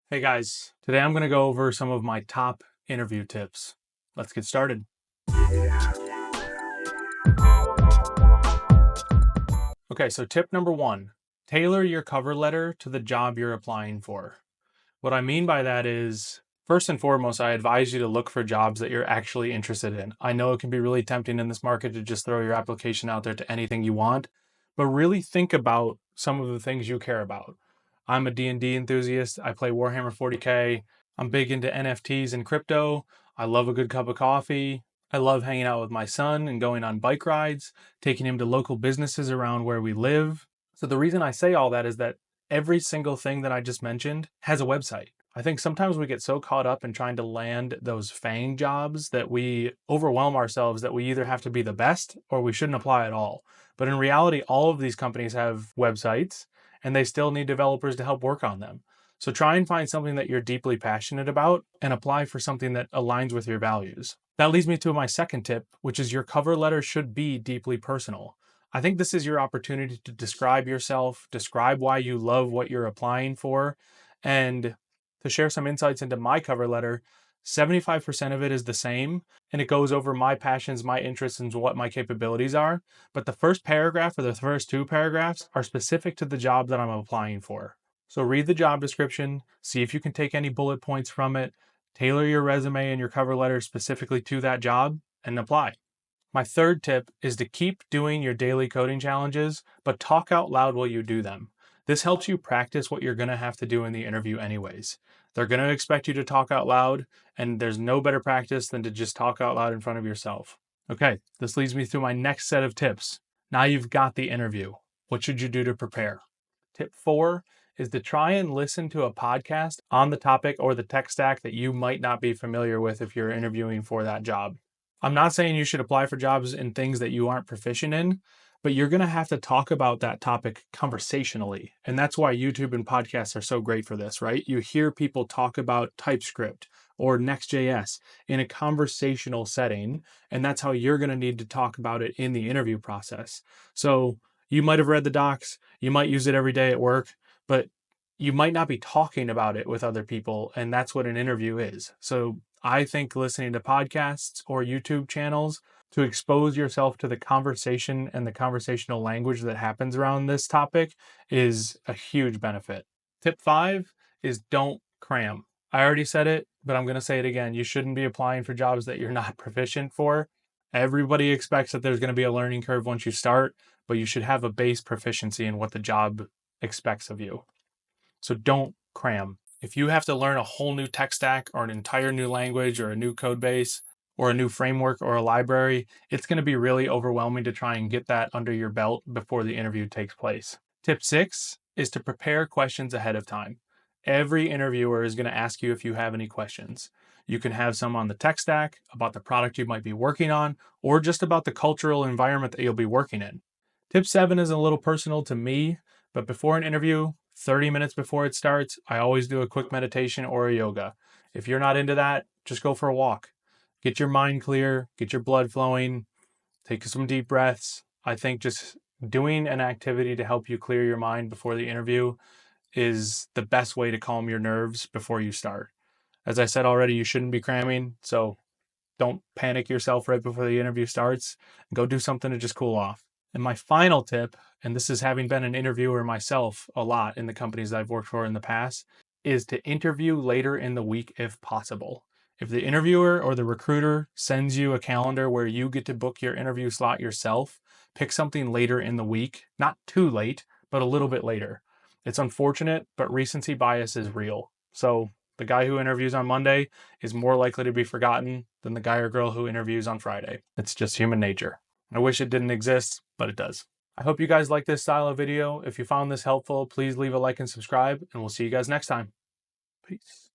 Hey guys, today I'm going to go over some of my top interview tips. Let's get started. Okay, so tip number one, tailor your cover letter to the job you're applying for. What I mean by that is, first and foremost, I advise you to look for jobs that you're actually interested in. I know it can be really tempting in this market to just throw your application out there to anything you want, but really think about some of the things you care about. I'm a D&D enthusiast. I play Warhammer 40K. I'm big into NFTs and crypto. I love a good cup of coffee. I love hanging out with my son and going on bike rides, taking him to local businesses around where we live. So the reason I say all that is that every single thing that I just mentioned has a website. I think sometimes we get so caught up in trying to land those FAANG jobs that we overwhelm ourselves that we either have to be the best or we shouldn't apply at all. But in reality, all of these companies have websites and they still need developers to help work on them. So try and find something that you're deeply passionate about and apply for something that aligns with your values. That leads me to my second tip, which is your cover letter should be deeply personal. I think this is your opportunity to describe yourself, describe why you love what you're applying for, and to share some insights into my cover letter. 75% of it is the same, and it goes over my passions, my interests, and what my capabilities are. But the first paragraph or the first two paragraphs are specific to the job that I'm applying for. So read the job description, see if you can take any bullet points from it, tailor your resume and your cover letter specifically to that job, and apply. My third tip is to keep doing your daily coding challenges, but talk out loud while you do them. This helps you practice what you're going to have to do in the interview anyways. They're going to expect you to talk out loud, and there's no better practice than to just talk out loud in front of yourself. Okay, this leads me through my next set of tips. Now you've got the interview. What should you do to prepare? Tip 4 is to try and listen to a podcast on the topic or the tech stack that you might not be familiar with if you're interviewing for that job. I'm not saying you should apply for jobs in things that you aren't proficient in, but you're going to have to talk about that topic conversationally. And that's why YouTube and podcasts are so great for this, right? You hear people talk about TypeScript or Next.js in a conversational setting, and that's how you're going to need to talk about it in the interview process. So you might have read the docs, you might use it every day at work, but you might not be talking about it with other people, and that's what an interview is. So I think listening to podcasts or YouTube channels to expose yourself to the conversation and the conversational language that happens around this topic is a huge benefit. Tip 5 is don't cram. I already said it, but I'm going to say it again. You shouldn't be applying for jobs that you're not proficient for. Everybody expects that there's going to be a learning curve once you start, but you should have a base proficiency in what the job expects of you. So don't cram. If you have to learn a whole new tech stack or an entire new language or a new code base or a new framework or a library, it's going to be really overwhelming to try and get that under your belt before the interview takes place. Tip 6 is to prepare questions ahead of time. Every interviewer is going to ask you if you have any questions. You can have some on the tech stack, about the product you might be working on, or just about the cultural environment that you'll be working in. Tip 7 is a little personal to me, but before an interview, 30 minutes before it starts, I always do a quick meditation or a yoga. If you're not into that, just go for a walk. Get your mind clear, get your blood flowing, take some deep breaths. I think just doing an activity to help you clear your mind before the interview is the best way to calm your nerves before you start. As I said already, you shouldn't be cramming, so don't panic yourself right before the interview starts. Go do something to just cool off. And my final tip, and this is having been an interviewer myself a lot in the companies I've worked for in the past, is to interview later in the week if possible. If the interviewer or the recruiter sends you a calendar where you get to book your interview slot yourself, pick something later in the week, not too late, but a little bit later. It's unfortunate, but recency bias is real. So the guy who interviews on Monday is more likely to be forgotten than the guy or girl who interviews on Friday. It's just human nature. I wish it didn't exist, but it does. I hope you guys like this style of video. If you found this helpful, please leave a like and subscribe, and we'll see you guys next time. Peace.